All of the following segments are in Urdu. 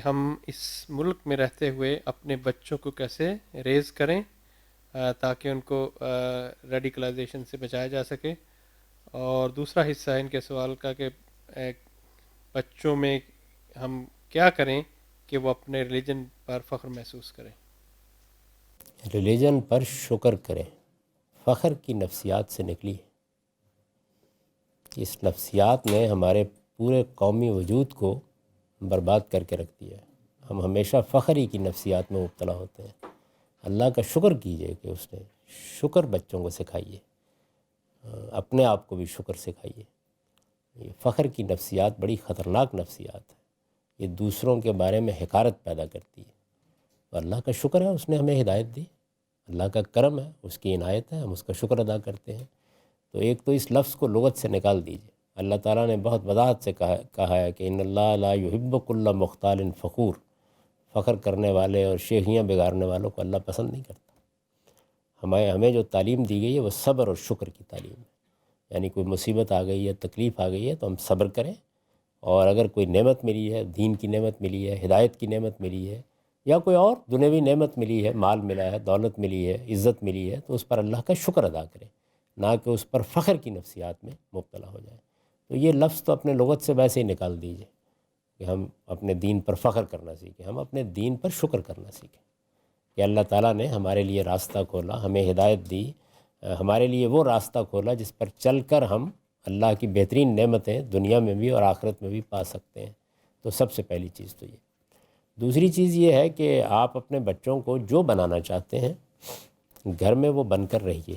ہم اس ملک میں رہتے ہوئے اپنے بچوں کو کیسے ریز کریں تاکہ ان کو ریڈیکلائزیشن سے بچایا جا سکے. اور دوسرا حصہ ہے ان کے سوال کا کہ بچوں میں ہم کیا کریں کہ وہ اپنے ریلیجن پر فخر محسوس کریں. ریلیجن پر شکر کریں. فخر کی نفسیات سے نکلی. اس نفسیات نے ہمارے پورے قومی وجود کو برباد کر کے رکھ دیا ہے. ہم ہمیشہ فخر ہی کی نفسیات میں مبتلا ہوتے ہیں. اللہ کا شکر کیجئے کہ اس نے شکر بچوں کو سکھائیے. اپنے آپ کو بھی شکر سکھائیے. یہ فخر کی نفسیات بڑی خطرناک نفسیات ہے. یہ دوسروں کے بارے میں حقارت پیدا کرتی ہے. تو اللہ کا شکر ہے اس نے ہمیں ہدایت دی. اللہ کا کرم ہے، اس کی عنایت ہے، ہم اس کا شکر ادا کرتے ہیں. تو ایک تو اس لفظ کو لغت سے نکال دیجئے. اللہ تعالیٰ نے بہت وضاحت سے کہا ہے کہ ان اللہ لا یحب کل مختال فخور. فخر کرنے والے اور شیخیاں بگاڑنے والوں کو اللہ پسند نہیں کرتا. ہمیں جو تعلیم دی گئی ہے وہ صبر اور شکر کی تعلیم ہے. یعنی کوئی مصیبت آ گئی ہے، تکلیف آ گئی ہے تو ہم صبر کریں. اور اگر کوئی نعمت ملی ہے، دین کی نعمت ملی ہے، ہدایت کی نعمت ملی ہے، یا کوئی اور دنیوی نعمت ملی ہے، مال ملا ہے، دولت ملی ہے، عزت ملی ہے، تو اس پر اللہ کا شکر ادا کریں، نہ کہ اس پر فخر کی نفسیات میں مبتلا ہو جائیں. تو یہ لفظ تو اپنے لغت سے ویسے ہی نکال دیجئے کہ ہم اپنے دین پر فخر کرنا سیکھیں. ہم اپنے دین پر شکر کرنا سیکھیں کہ اللہ تعالیٰ نے ہمارے لیے راستہ کھولا، ہمیں ہدایت دی، ہمارے لیے وہ راستہ کھولا جس پر چل کر ہم اللہ کی بہترین نعمتیں دنیا میں بھی اور آخرت میں بھی پا سکتے ہیں. تو سب سے پہلی چیز تو یہ. دوسری چیز یہ ہے کہ آپ اپنے بچوں کو جو بنانا چاہتے ہیں گھر میں وہ بن کر رہیے.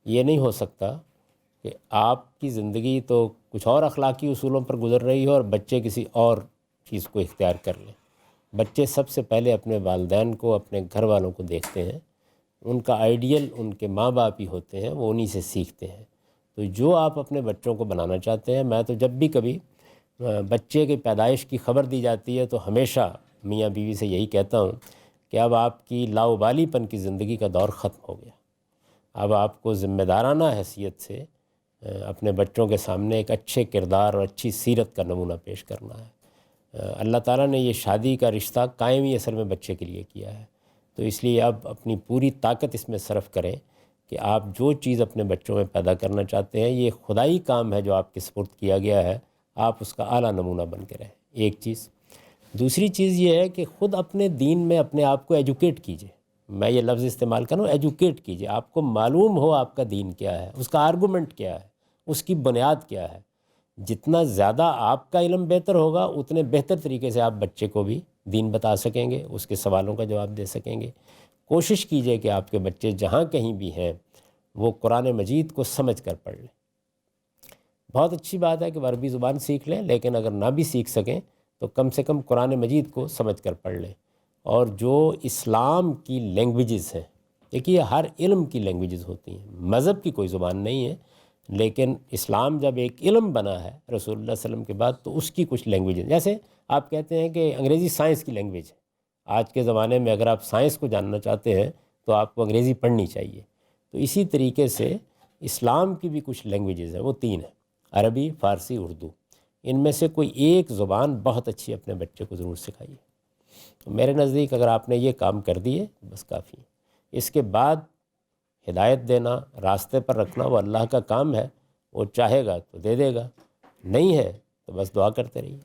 یہ نہیں ہو سکتا کہ آپ کی زندگی تو کچھ اور اخلاقی اصولوں پر گزر رہی ہو اور بچے کسی اور چیز کو اختیار کر لیں. بچے سب سے پہلے اپنے والدین کو، اپنے گھر والوں کو دیکھتے ہیں. ان کا آئیڈیل ان کے ماں باپ ہی ہوتے ہیں، وہ انہی سے سیکھتے ہیں. تو جو آپ اپنے بچوں کو بنانا چاہتے ہیں، میں تو جب بھی کبھی بچے کی پیدائش کی خبر دی جاتی ہے تو ہمیشہ میاں بیوی سے یہی کہتا ہوں کہ اب آپ کی لاؤبالی پن کی زندگی کا دور ختم ہو گیا. اب آپ کو ذمہ دارانہ حیثیت سے اپنے بچوں کے سامنے ایک اچھے کردار اور اچھی سیرت کا نمونہ پیش کرنا ہے. اللہ تعالیٰ نے یہ شادی کا رشتہ قائم ہی اصل میں بچے کے لیے کیا ہے. تو اس لیے اب اپنی پوری طاقت اس میں صرف کریں کہ آپ جو چیز اپنے بچوں میں پیدا کرنا چاہتے ہیں، یہ خدائی کام ہے جو آپ کے سپرد کیا گیا ہے. آپ اس کا اعلیٰ نمونہ بن کے رہیں. ایک چیز. دوسری چیز یہ ہے کہ خود اپنے دین میں اپنے آپ کو ایجوکیٹ کیجئے. میں یہ لفظ استعمال کروں، ایجوکیٹ کیجئے. آپ کو معلوم ہو آپ کا دین کیا ہے، اس کا آرگومنٹ کیا ہے، اس کی بنیاد کیا ہے. جتنا زیادہ آپ کا علم بہتر ہوگا اتنے بہتر طریقے سے آپ بچے کو بھی دین بتا سکیں گے، اس کے سوالوں کا جواب دے سکیں گے. کوشش کیجئے کہ آپ کے بچے جہاں کہیں بھی ہیں وہ قرآن مجید کو سمجھ کر پڑھ لیں. بہت اچھی بات ہے کہ وہ عربی زبان سیکھ لیں، لیکن اگر نہ بھی سیکھ سکیں تو کم سے کم قرآن مجید کو سمجھ کر پڑھ لیں. اور جو اسلام کی لینگویجز ہیں، دیکھیے ہر علم کی لینگویجز ہوتی ہیں، مذہب کی کوئی زبان نہیں ہے، لیکن اسلام جب ایک علم بنا ہے رسول اللہ صلی اللہ علیہ وسلم کے بعد تو اس کی کچھ لینگویجز، جیسے آپ کہتے ہیں کہ انگریزی سائنس کی لینگویج ہے. آج کے زمانے میں اگر آپ سائنس کو جاننا چاہتے ہیں تو آپ کو انگریزی پڑھنی چاہیے. تو اسی طریقے سے اسلام کی بھی کچھ لینگویجز ہیں، وہ 3 ہیں: عربی، فارسی، اردو. ان میں سے کوئی ایک زبان بہت اچھی اپنے بچے کو ضرور سکھائیے. تو میرے نزدیک اگر آپ نے یہ کام کر دیے بس کافی ہے. اس کے بعد ہدایت دینا، راستے پر رکھنا وہ اللہ کا کام ہے. وہ چاہے گا تو دے دے گا، نہیں ہے تو بس دعا کرتے رہیے.